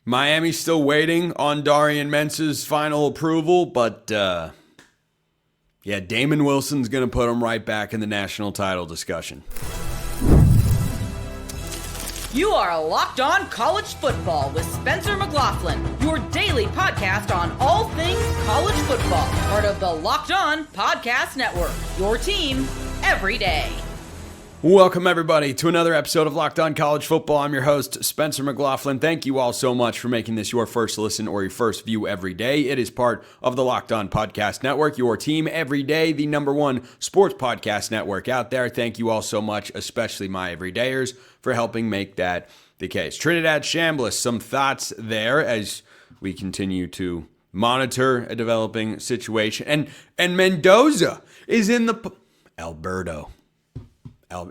Miami's still waiting on Darian Mensah's final approval, but Damon Wilson's going to put him right back in the national title discussion. You are Locked On College Football with Spencer McLaughlin, your daily podcast on all things college football. Part of the Locked On Podcast Network, your team every day. Welcome, everybody, to another episode of Locked On College Football. I'm your host, Spencer McLaughlin. Thank you all so much for making this your first listen or your first view every day. It is part of the Locked On Podcast Network, your team every day, the number one sports podcast network out there. Thank you all so much, especially my everydayers, for helping make that the case. Trinidad Chambliss, some thoughts there as we continue to monitor a developing situation. And Mendoza is in the... Alberto.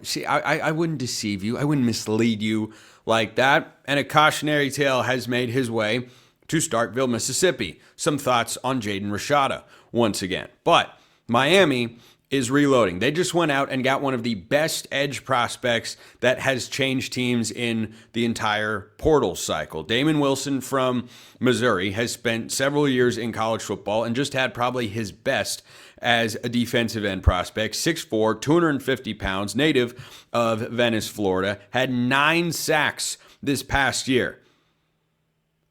See, I wouldn't deceive you. I wouldn't mislead you like that. And a cautionary tale has made his way to Starkville, Mississippi. Some thoughts on Jaden Rashada once again. But Miami is reloading. They just went out and got one of the best edge prospects that has changed teams in the entire portal cycle. Damon Wilson from Missouri has spent several years in college football and just had probably his best as a defensive end prospect. 6'4", 250 pounds, native of Venice, Florida, had 9 sacks this past year,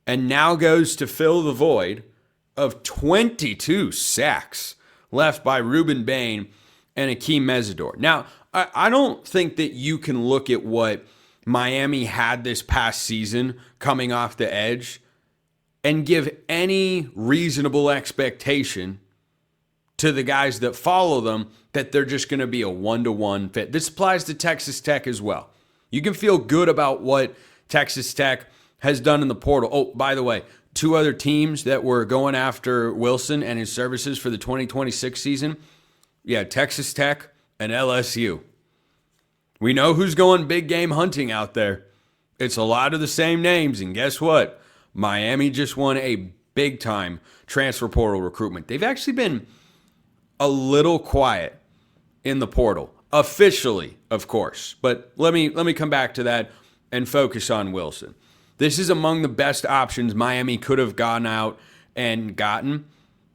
and now goes to fill the void of 22 sacks left by Ruben Bain and Akeem Mesidor. Now, I don't think that you can look at what Miami had this past season coming off the edge and give any reasonable expectation to the guys that follow them that they're just going to be a one-to-one fit. This applies to Texas Tech as well. You can feel good about what Texas Tech has done in the portal. Oh, by the way, 2 other teams that were going after Wilson and his services for the 2026 season. Yeah, Texas Tech and LSU. We know who's going big game hunting out there. It's a lot of the same names, and guess what? Miami just won a big-time transfer portal recruitment. They've actually been a little quiet in the portal. Officially, of course. But let me come back to that and focus on Wilson. This is among the best options Miami could have gone out and gotten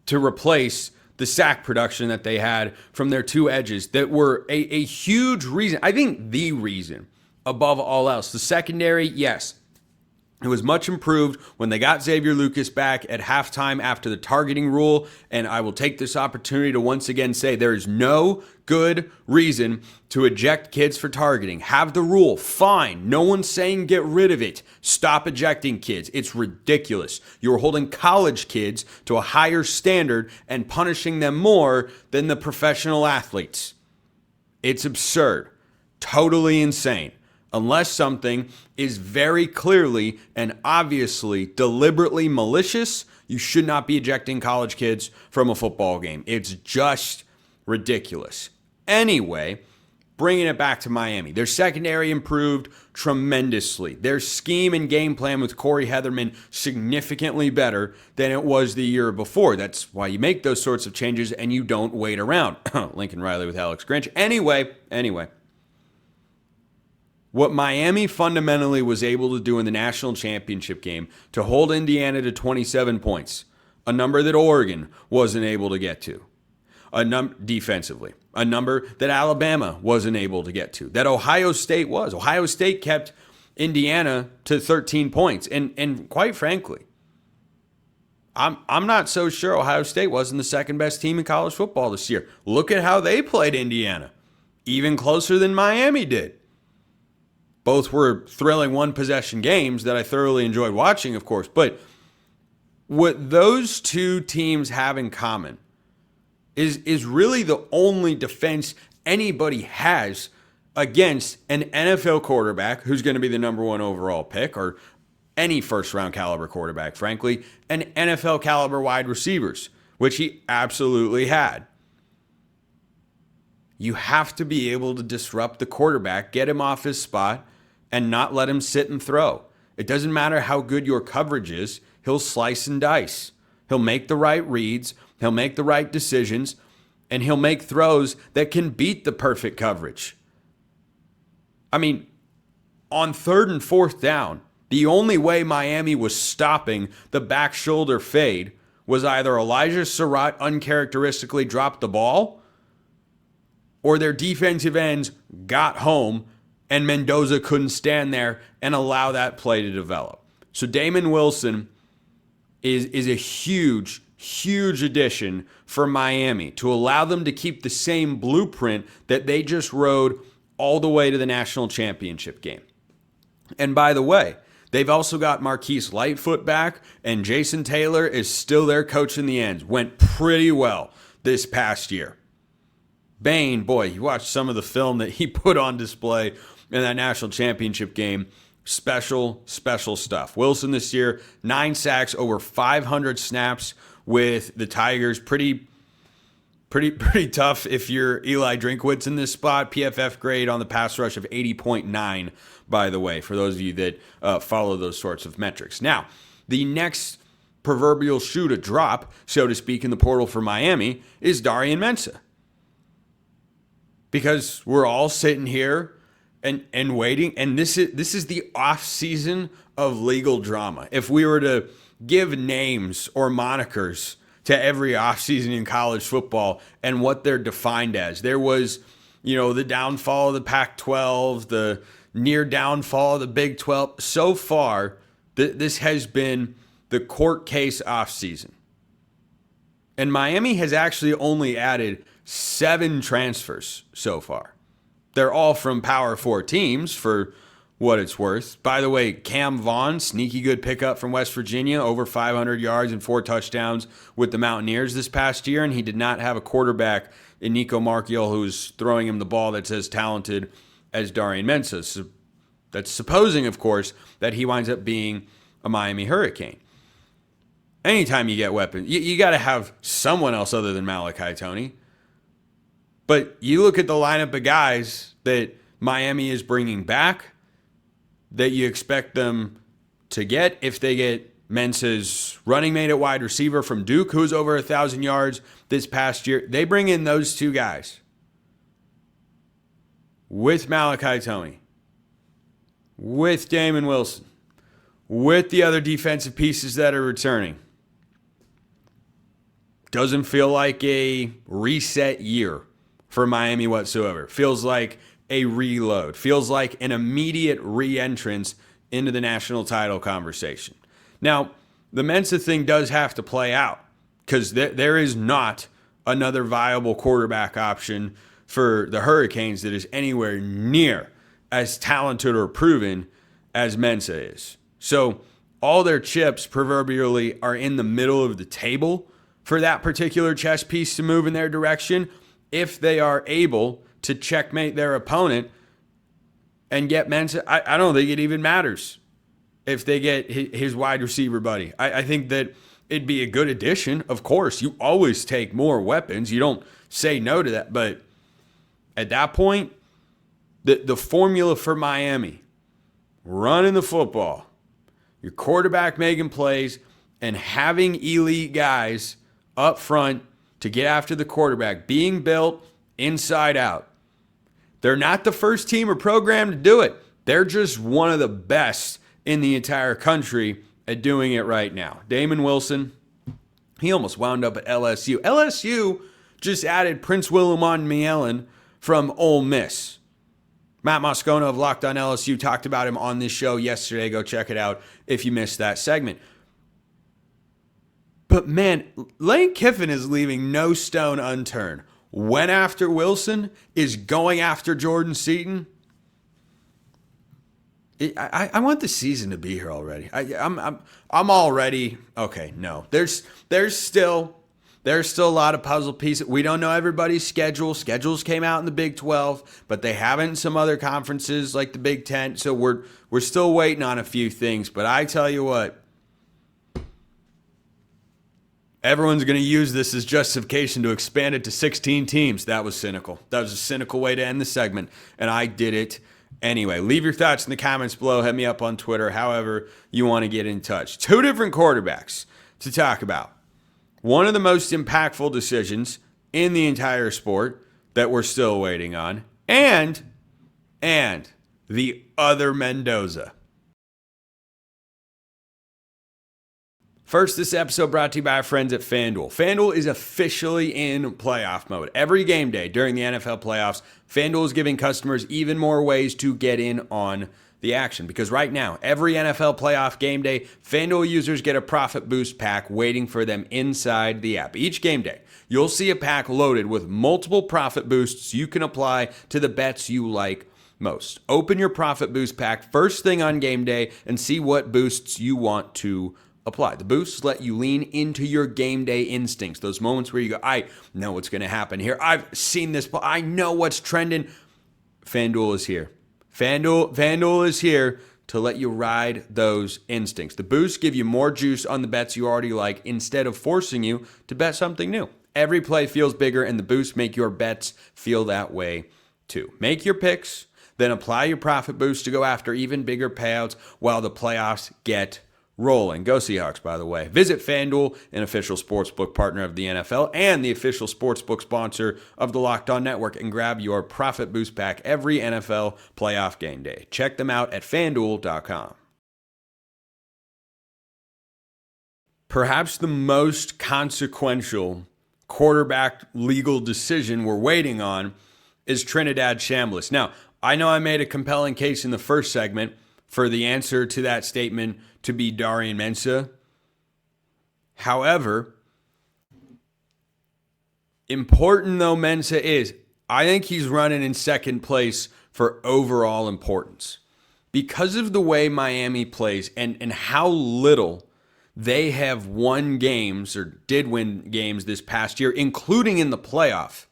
to replace the sack production that they had from their 2 edges that were a huge reason. I think the reason above all else. The secondary, yes, it was much improved when they got Xavier Lucas back at halftime after the targeting rule, and I will take this opportunity to once again say there is no good reason to eject kids for targeting. Have the rule, fine. No one's saying get rid of it. Stop ejecting kids. It's ridiculous. You're holding college kids to a higher standard and punishing them more than the professional athletes. It's absurd. Totally insane. Unless something is very clearly and obviously deliberately malicious, you should not be ejecting college kids from a football game. It's just ridiculous. Anyway, bringing it back to Miami. Their secondary improved tremendously. Their scheme and game plan with Corey Heatherman significantly better than it was the year before. That's why you make those sorts of changes and you don't wait around. Lincoln Riley with Alex Grinch. Anyway. What Miami fundamentally was able to do in the national championship game to hold Indiana to 27 points, a number that Oregon wasn't able to get to, defensively, a number that Alabama wasn't able to get to, that Ohio State was. Ohio State kept Indiana to 13 points, and quite frankly, I'm not so sure Ohio State wasn't the second best team in college football this year. Look at how they played Indiana, even closer than Miami did. Both were thrilling one-possession games that I thoroughly enjoyed watching, of course. But what those 2 teams have in common is really the only defense anybody has against an NFL quarterback who's going to be the number 1 overall pick, or any first-round caliber quarterback, frankly, and NFL caliber wide receivers, which he absolutely had. You have to be able to disrupt the quarterback, get him off his spot, and not let him sit and throw. It doesn't matter how good your coverage is. He'll slice and dice. He'll make the right reads. He'll make the right decisions. And he'll make throws that can beat the perfect coverage. I mean, on 3rd and 4th down, The only way Miami was stopping the back shoulder fade was either Elijah Surratt uncharacteristically dropped the ball or their defensive ends got home and Mendoza couldn't stand there and allow that play to develop. So Damon Wilson is a huge, huge addition for Miami to allow them to keep the same blueprint that they just rode all the way to the national championship game. And by the way, they've also got Marquise Lightfoot back, and Jason Taylor is still their coach in the ends. Went pretty well this past year. Bain, boy, you watched some of the film that he put on display in that national championship game. Special, special stuff. Wilson this year, 9 sacks, over 500 snaps with the Tigers. Pretty tough if you're Eli Drinkwitz in this spot. PFF grade on the pass rush of 80.9, by the way, for those of you that follow those sorts of metrics. Now, the next proverbial shoe to drop, so to speak, in the portal for Miami is Darian Mensah. Because we're all sitting here and waiting, and this is the off season of legal drama. If we were to give names or monikers to every offseason in college football and what they're defined as, there was, the downfall of the Pac-12, the near downfall of the Big 12. So far, this has been the court case offseason. And Miami has actually only added 7 transfers so far. They're all from Power 4 teams for what it's worth. By the way, Cam Vaughn, sneaky good pickup from West Virginia, over 500 yards and 4 touchdowns with the Mountaineers this past year, and he did not have a quarterback in Nico Marchiol who's throwing him the ball that's as talented as Darian Mensah. So that's supposing, of course, that he winds up being a Miami Hurricane. Anytime you get weapons, you got to have someone else other than Malachi Toney. But you look at the lineup of guys that Miami is bringing back that you expect them to get if they get Mensah's running mate at wide receiver from Duke, who's over 1,000 yards this past year. They bring in those 2 guys with Malachi Toney, with Damon Wilson, with the other defensive pieces that are returning. Doesn't feel like a reset year for Miami whatsoever. Feels like a reload. Feels like an immediate re-entrance into the national title conversation. Now, the Mensah thing does have to play out because there is not another viable quarterback option for the Hurricanes that is anywhere near as talented or proven as Mensah is. So all their chips proverbially are in the middle of the table for that particular chess piece to move in their direction. If they are able to checkmate their opponent and get Mensah, I don't think it even matters if they get his wide receiver buddy. I think that it'd be a good addition. Of course, you always take more weapons. You don't say no to that. But at that point, the formula for Miami, running the football, your quarterback making plays, and having elite guys up front to get after the quarterback, being built inside out. They're not the first team or program to do it. They're just one of the best in the entire country at doing it right now. Damon Wilson, he almost wound up at LSU. LSU just added Prince William from Ole Miss. Matt Moscona of Locked on LSU talked about him on this show yesterday. Go check it out if you missed that segment. But man, Lane Kiffin is leaving no stone unturned. Went after Wilson, is going after Jordan Seaton. I want the season to be here already. I'm already okay. No, there's still a lot of puzzle pieces. We don't know everybody's schedule. Schedules came out in the Big 12, but they haven't in some other conferences like the Big 10. So we're still waiting on a few things. But I tell you what. Everyone's going to use this as justification to expand it to 16 teams. That was cynical. That was a cynical way to end the segment, and I did it anyway. Leave your thoughts in the comments below. Hit me up on Twitter, however you want to get in touch. 2 different quarterbacks to talk about. One of the most impactful decisions in the entire sport that we're still waiting on, and the other Mendoza. First, this episode brought to you by our friends at FanDuel. FanDuel is officially in playoff mode. Every game day during the NFL playoffs, FanDuel is giving customers even more ways to get in on the action. Because right now, every NFL playoff game day, FanDuel users get a profit boost pack waiting for them inside the app. Each game day, you'll see a pack loaded with multiple profit boosts you can apply to the bets you like most. Open your profit boost pack first thing on game day and see what boosts you want to apply. The boosts let you lean into your game day instincts, those moments where you go, I know what's going to happen here. I've seen this, but I know what's trending. FanDuel is here. FanDuel is here to let you ride those instincts. The boosts give you more juice on the bets you already like instead of forcing you to bet something new. Every play feels bigger, and the boosts make your bets feel that way too. Make your picks, then apply your profit boost to go after even bigger payouts while the playoffs get rolling. Go Seahawks, by the way. Visit FanDuel, an official sportsbook partner of the NFL and the official sportsbook sponsor of the Locked On Network, and grab your profit boost pack every NFL playoff game day. Check them out at FanDuel.com. Perhaps the most consequential quarterback legal decision we're waiting on is Trinidad Chambliss. Now, I know I made a compelling case in the first segment for the answer to that statement to be Darian Mensah. However, important though Mensah is, I think he's running in second place for overall importance. Because of the way Miami plays and how little they have won games or did win games this past year, including in the playoff,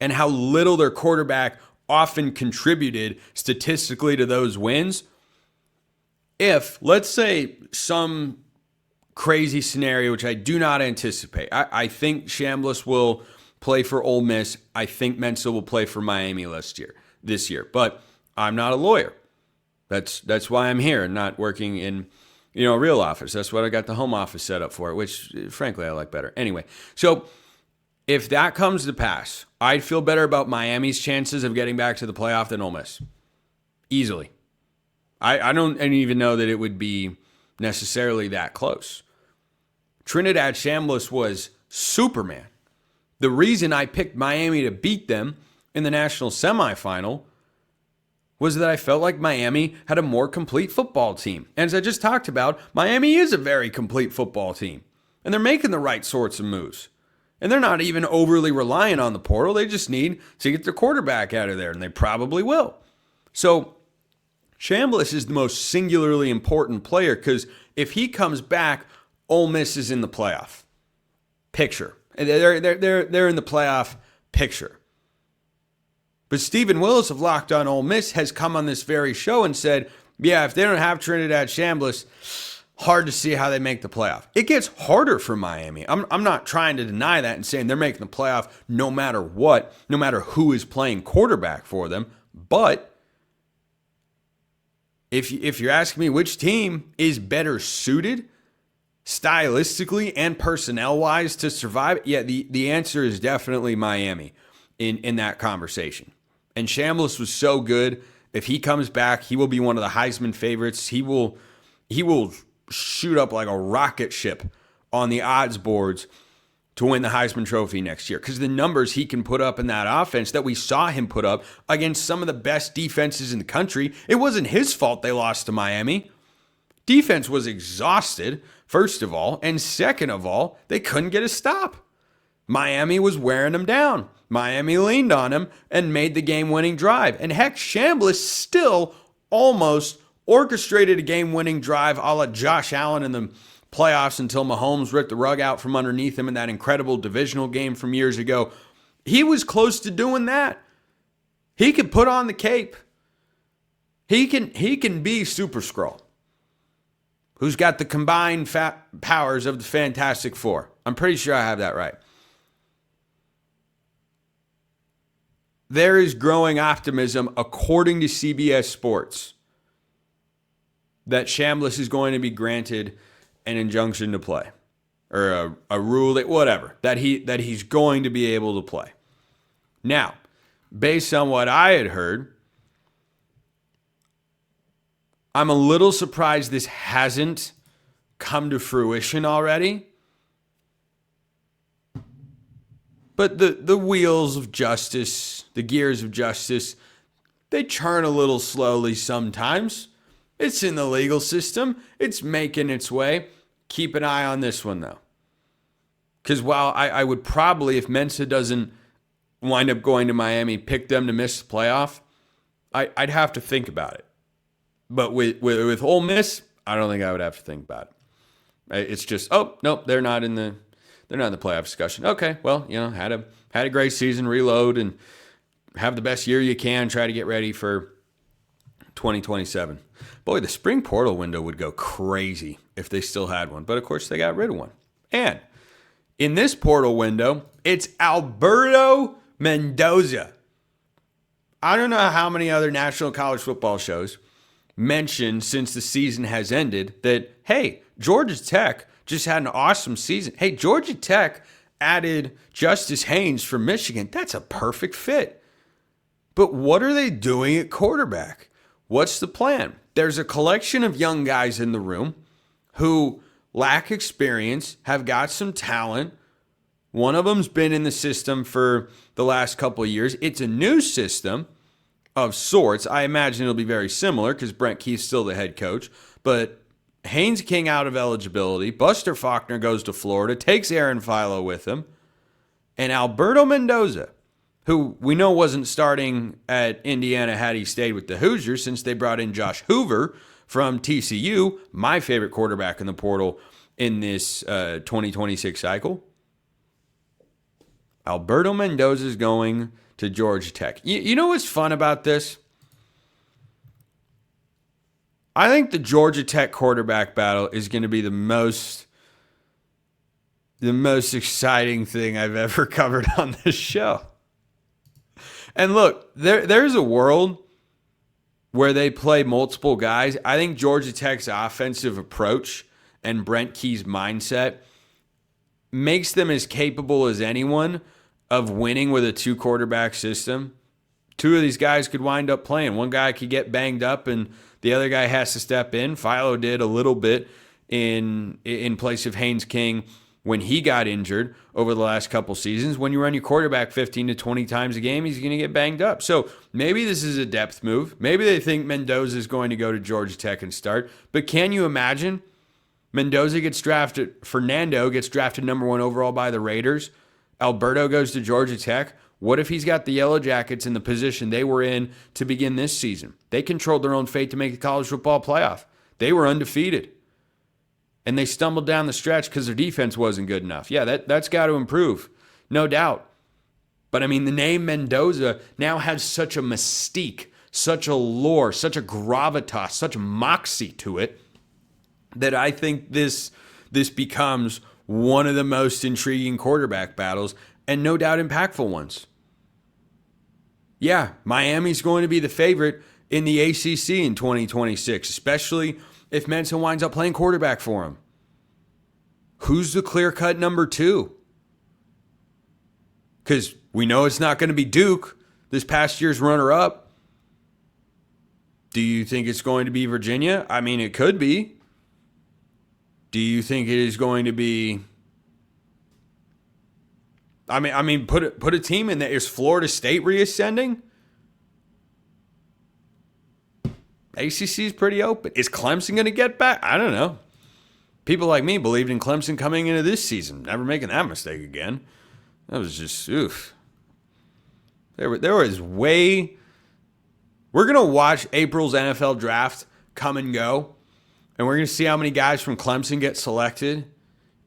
and how little their quarterback often contributed statistically to those wins. If, let's say, some crazy scenario, which I do not anticipate, I think Chambliss will play for Ole Miss. I think Mensah will play for Miami this year. But I'm not a lawyer. That's why I'm here and not working in a real office. That's what I got the home office set up for, which frankly I like better. Anyway, so if that comes to pass, I'd feel better about Miami's chances of getting back to the playoff than Ole Miss. Easily. I don't even know that it would be necessarily that close. Trinidad Chambliss was Superman. The reason I picked Miami to beat them in the national semifinal was that I felt like Miami had a more complete football team. And as I just talked about, Miami is a very complete football team. And they're making the right sorts of moves. And they're not even overly reliant on the portal. They just need to get their quarterback out of there, and they probably will. So Chambliss is the most singularly important player because if he comes back, Ole Miss is in the playoff picture. They're in the playoff picture. But Stephen Willis of Locked On Ole Miss has come on this very show and said, yeah, if they don't have Trinidad Chambliss, hard to see how they make the playoff. It gets harder for Miami. I'm not trying to deny that and saying they're making the playoff no matter what, no matter who is playing quarterback for them. But if you're asking me which team is better suited stylistically and personnel-wise to survive, yeah, the answer is definitely Miami in that conversation. And Chambliss was so good. If he comes back, he will be one of the Heisman favorites. He will shoot up like a rocket ship on the odds boards to win the Heisman Trophy next year because the numbers he can put up in that offense that we saw him put up against some of the best defenses in the country, it wasn't his fault they lost to Miami. Defense was exhausted, first of all, and second of all, they couldn't get a stop. Miami was wearing them down. Miami leaned on him and made the game-winning drive. And heck, Chambliss still almost orchestrated a game-winning drive a la Josh Allen in the playoffs until Mahomes ripped the rug out from underneath him in that incredible divisional game from years ago. He was close to doing that. He could put on the cape. He can be Super Skrull, who's got the combined powers of the Fantastic Four. I'm pretty sure I have that right. There is growing optimism, according to CBS Sports, that Chambliss is going to be granted an injunction to play, or a rule, whatever, that he's going to be able to play. Now, based on what I had heard, I'm a little surprised this hasn't come to fruition already. But the wheels of justice, the gears of justice, they churn a little slowly sometimes. It's in the legal system. It's making its way. Keep an eye on this one, though. Because while I would probably, if Mensah doesn't wind up going to Miami, pick them to miss the playoff, I'd have to think about it. But with Ole Miss, I don't think I would have to think about it. It's just, oh, nope, they're not in the playoff discussion. Okay, well, had a great season, reload, and have the best year you can, try to get ready for 2027. Boy, the spring portal window would go crazy if they still had one. But, of course, they got rid of one. And in this portal window, it's Alberto Mendoza. I don't know how many other national college football shows mentioned since the season has ended that, hey, Georgia Tech just had an awesome season. Hey, Georgia Tech added Justice Haynes from Michigan. That's a perfect fit. But what are they doing at quarterback? What's the plan? There's a collection of young guys in the room who lack experience, have got some talent. One of them's been in the system for the last couple of years. It's a new system of sorts. I imagine it'll be very similar because Brent Keith's still the head coach. But Haynes King out of eligibility. Buster Faulkner goes to Florida, takes Aaron Philo with him. And Alberto Mendoza, who we know wasn't starting at Indiana had he stayed with the Hoosiers since they brought in Josh Hoover from TCU, my favorite quarterback in the portal in this 2026 cycle. Alberto Mendoza is going to Georgia Tech. You know what's fun about this? I think the Georgia Tech quarterback battle is going to be the most exciting thing I've ever covered on this show. And look, there's a world where they play multiple guys. I think Georgia Tech's offensive approach and Brent Key's mindset makes them as capable as anyone of winning with a two-quarterback system. Two of these guys could wind up playing. One guy could get banged up and the other guy has to step in. Philo did a little bit in place of Haynes King when he got injured over the last couple seasons. When you run your quarterback 15 to 20 times a game, he's going to get banged up. So maybe this is a depth move. Maybe they think Mendoza is going to go to Georgia Tech and start. But can you imagine Mendoza gets drafted, Fernando gets drafted number 1 overall by the Raiders, Alberto goes to Georgia Tech. What if he's got the Yellow Jackets in the position they were in to begin this season? They controlled their own fate to make the college football playoff. They were undefeated. And they stumbled down the stretch because their defense wasn't good enough. Yeah, that's got to improve, no doubt. But, I mean, the name Mendoza now has such a mystique, such a lore, such a gravitas, such moxie to it that I think this becomes one of the most intriguing quarterback battles and no doubt impactful ones. Yeah, Miami's going to be the favorite in the ACC in 2026, especially if Mensah winds up playing quarterback for him. Who's the clear-cut number 2? Because we know it's not going to be Duke, this past year's runner-up. Do you think it's going to be Virginia? I mean, it could be. Do you think it is going to be... I mean, put a team in there. Is Florida State reascending? ACC is pretty open. Is Clemson going to get back? I don't know. People like me believed in Clemson coming into this season. Never making that mistake again. That was just, oof. There was way... We're going to watch April's NFL draft come and go. And we're going to see how many guys from Clemson get selected.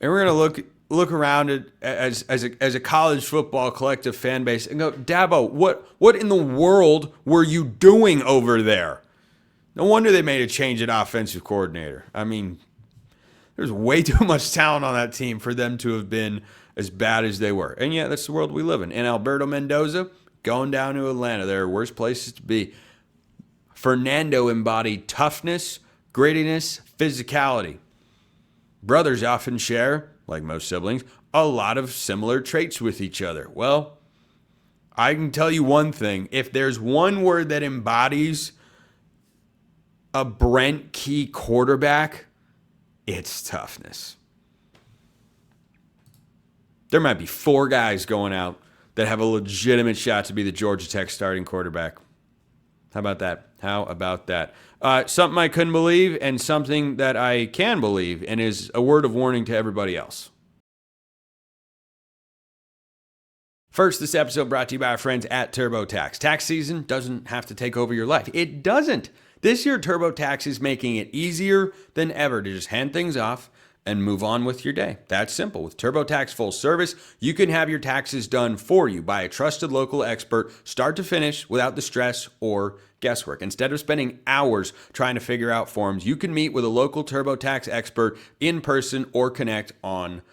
And we're going to look around at, as a college football collective fan base and go, Dabo, what in the world were you doing over there? No wonder they made a change at offensive coordinator. I mean, there's way too much talent on that team for them to have been as bad as they were. And yeah, that's the world we live in. And Alberto Mendoza going down to Atlanta. There are worse places to be. Fernando embodied toughness, grittiness, physicality. Brothers often share, like most siblings, a lot of similar traits with each other. Well, I can tell you one thing. If there's one word that embodies a Brent Key quarterback, It's toughness. There might be 4 guys going out that have a legitimate shot to be the Georgia Tech starting quarterback. How about that? Something I couldn't believe and something that I can believe, and is a word of warning to everybody else. First, this episode brought to you by our friends at TurboTax. Tax season doesn't have to take over your life. It doesn't. This year, TurboTax is making it easier than ever to just hand things off and move on with your day. That's simple. With TurboTax Full Service, you can have your taxes done for you by a trusted local expert, start to finish, without the stress or guesswork. Instead of spending hours trying to figure out forms, you can meet with a local TurboTax expert in person or connect online.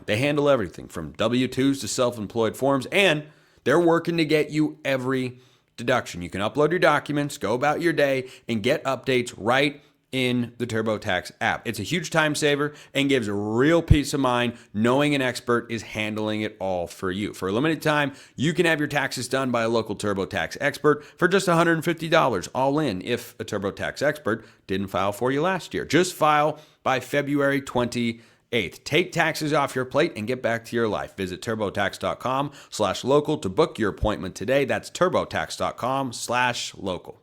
They handle everything from W-2s to self-employed forms, and they're working to get you every deduction. You can upload your documents, go about your day, and get updates right in the TurboTax app. It's a huge time saver and gives a real peace of mind knowing an expert is handling it all for you. For a limited time, you can have your taxes done by a local TurboTax expert for just $150 all in if a TurboTax expert didn't file for you last year. Just file by February 28th. Take taxes off your plate and get back to your life. Visit TurboTax.com/local to book your appointment today. That's TurboTax.com/local.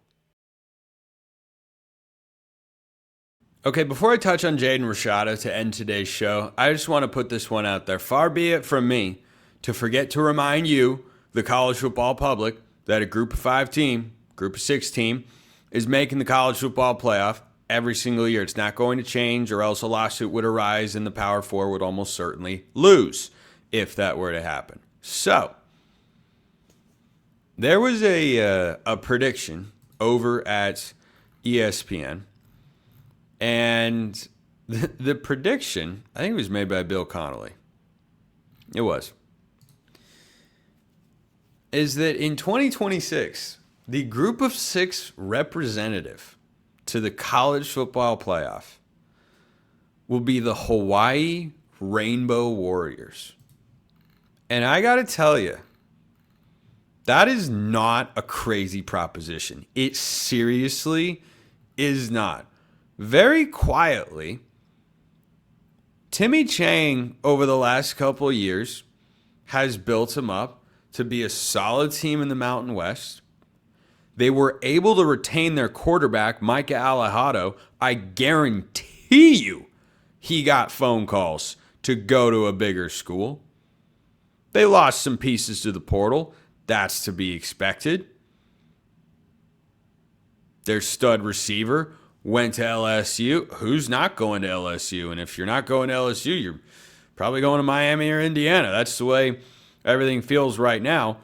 Okay, before I touch on Jaden Rashada to end today's show, I just want to put this one out there. Far be it from me to forget to remind you, the college football public, that a Group of 5 team, Group of 6 team, is making the college football playoff every single year. It's not going to change, or else a lawsuit would arise and the Power 4 would almost certainly lose if that were to happen. So, there was a prediction over at ESPN. And the prediction, I think it was made by Bill Connelly. It was. Is that in 2026, the Group of 6 representative to the college football playoff will be the Hawaii Rainbow Warriors. And I got to tell you, that is not a crazy proposition. It seriously is not. Very quietly, Timmy Chang, over the last couple of years, has built him up to be a solid team in the Mountain West. They were able to retain their quarterback, Micah Alejado. I guarantee you he got phone calls to go to a bigger school. They lost some pieces to the portal. That's to be expected. Their stud receiver went to LSU. Who's not going to LSU? And if you're not going to LSU, you're probably going to Miami or Indiana. That's the way everything feels right now.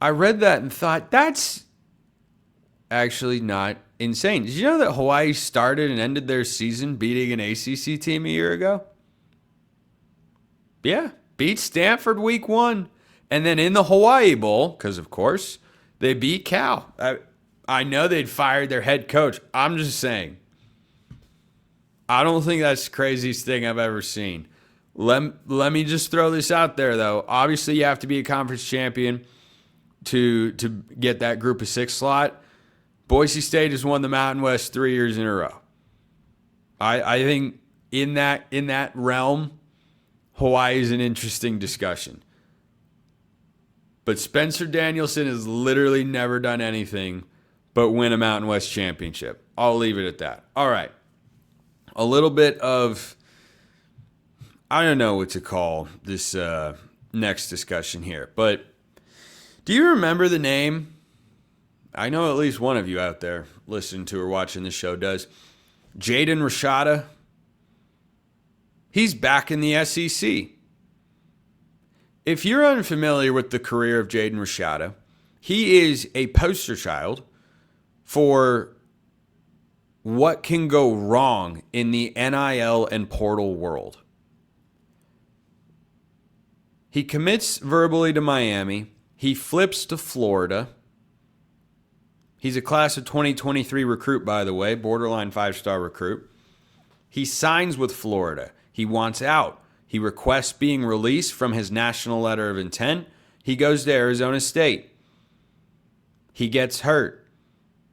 I read that and thought, that's actually not insane. Did you know that Hawaii started and ended their season beating an ACC team a year ago? Yeah, beat Stanford week 1. And then in the Hawaii Bowl, because of course, they beat Cal. I know they'd fired their head coach. I'm just saying. I don't think that's the craziest thing I've ever seen. Let me just throw this out there, though. Obviously, you have to be a conference champion to get that Group of 6 slot. Boise State has won the Mountain West 3 years in a row. I think in that realm, Hawaii is an interesting discussion. But Spencer Danielson has literally never done anything but win a Mountain West championship. I'll leave it at that. All right. A little bit of, I don't know what to call this next discussion here, but do you remember the name? I know at least one of you out there listening to or watching the show does. Jaden Rashada. He's back in the SEC. If you're unfamiliar with the career of Jaden Rashada, he is a poster child for what can go wrong in the NIL and portal world. He commits verbally to Miami. He flips to Florida. He's a class of 2023 recruit, by the way, borderline 5-star recruit. He signs with Florida. He wants out. He requests being released from his national letter of intent. He goes to Arizona State. He gets hurt.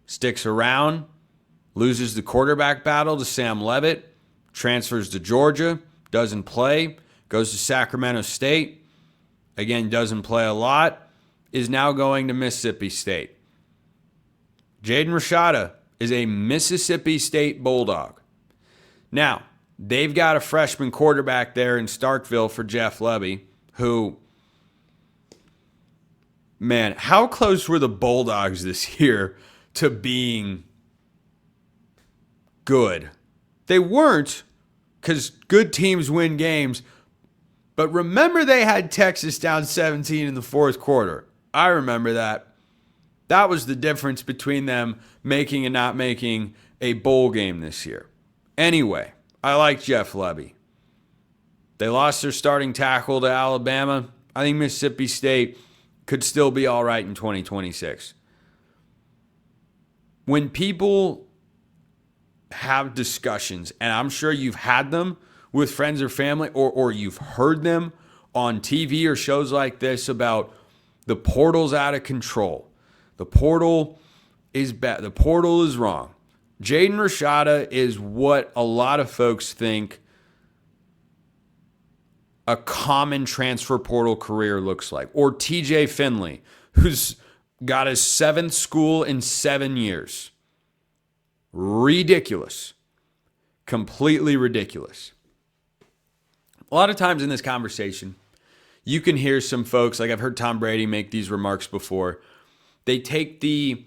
Sticks around, loses the quarterback battle to Sam Leavitt, transfers to Georgia, doesn't play, goes to Sacramento State, again, doesn't play a lot, is now going to Mississippi State. Jaden Rashada is a Mississippi State Bulldog. Now, they've got a freshman quarterback there in Starkville for Jeff Lebby, who, man, how close were the Bulldogs this year to being good? They weren't, because good teams win games. But remember, they had Texas down 17 in the fourth quarter. I remember that. That was the difference between them making and not making a bowl game this year. Anyway, I like Jeff Lebby. They lost their starting tackle to Alabama. I think Mississippi State could still be all right in 2026. When people have discussions, and I'm sure you've had them with friends or family, or you've heard them on TV or shows like this about the portal's out of control. The portal is bad. The portal is wrong. Jaden Rashada is what a lot of folks think a common transfer portal career looks like. Or TJ Finley, who's got his 7th school in 7 years. Ridiculous. Completely ridiculous. A lot of times in this conversation, you can hear some folks, like I've heard Tom Brady make these remarks before. They take the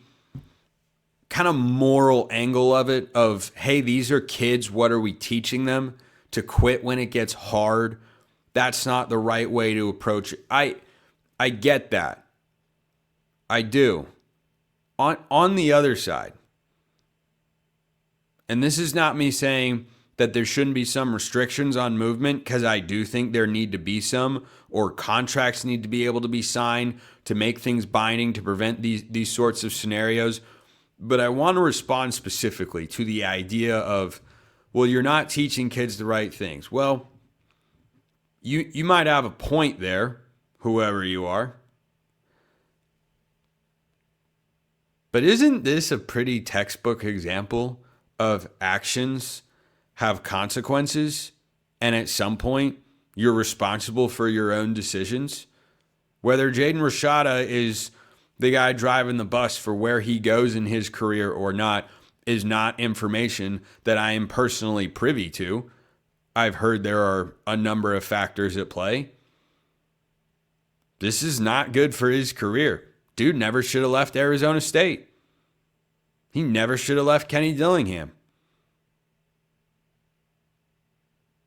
kind of moral angle of it of, hey, these are kids. What are we teaching them? To quit when it gets hard? That's not the right way to approach it. I get that. I do. On the other side, and this is not me saying that there shouldn't be some restrictions on movement, because I do think there need to be some, or contracts need to be able to be signed to make things binding to prevent these sorts of scenarios. But I want to respond specifically to the idea of, well, you're not teaching kids the right things. Well, you might have a point there, whoever you are. But isn't this a pretty textbook example of actions have consequences, and at some point you're responsible for your own decisions? Whether Jaden Rashada is the guy driving the bus for where he goes in his career or not is not information that I am personally privy to. I've heard there are a number of factors at play. This is not good for his career. Dude never should have left Arizona State. He never should have left Kenny Dillingham.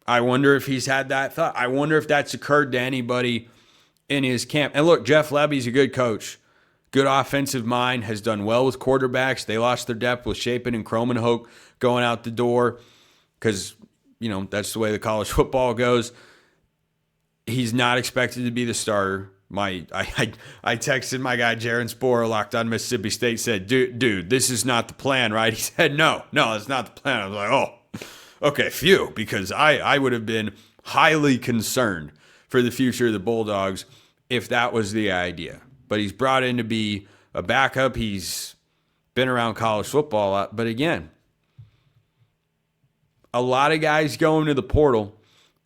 I wonder if he's had that thought. I wonder if that's occurred to anybody in his camp. And look, Jeff Lebby's a good coach. Good offensive mind, has done well with quarterbacks. They lost their depth with Shapen and Kromenhoek going out the door because, that's the way the college football goes. He's not expected to be the starter. I texted my guy, Jaron Sporer, locked on Mississippi State, said, dude, this is not the plan, right? He said, no, it's not the plan. I was like, oh, okay, phew, because I would have been highly concerned for the future of the Bulldogs if that was the idea. But he's brought in to be a backup. He's been around college football a lot. But again, a lot of guys go into the portal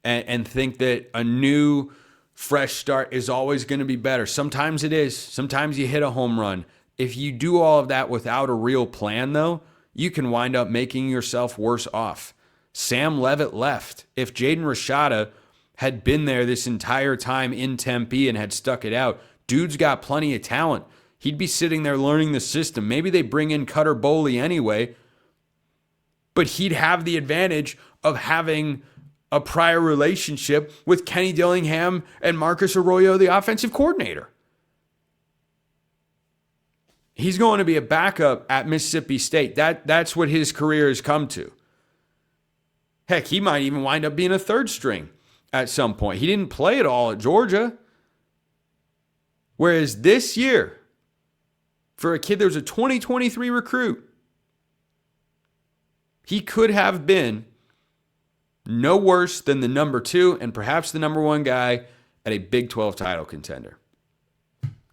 and think that a new, fresh start is always going to be better. Sometimes it is. Sometimes you hit a home run. If you do all of that without a real plan, though, you can wind up making yourself worse off. Sam Leavitt left. If Jaden Rashada had been there this entire time in Tempe and had stuck it out, dude's got plenty of talent. He'd be sitting there learning the system. Maybe they bring in Cutter Boley anyway, but he'd have the advantage of having a prior relationship with Kenny Dillingham and Marcus Arroyo, the offensive coordinator. He's going to be a backup at Mississippi State. That's what his career has come to. Heck, he might even wind up being a third string at some point. He didn't play at all at Georgia. Whereas this year, for a kid that was a 2023 recruit, he could have been no worse than the number 2 and perhaps the number 1 guy at a Big 12 title contender.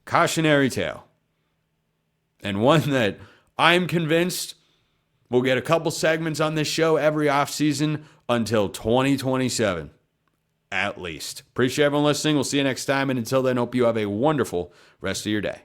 Cautionary tale. And one that I'm convinced We'll get a couple segments on this show every offseason until 2027, at least. Appreciate everyone listening. We'll see you next time. And until then, hope you have a wonderful rest of your day.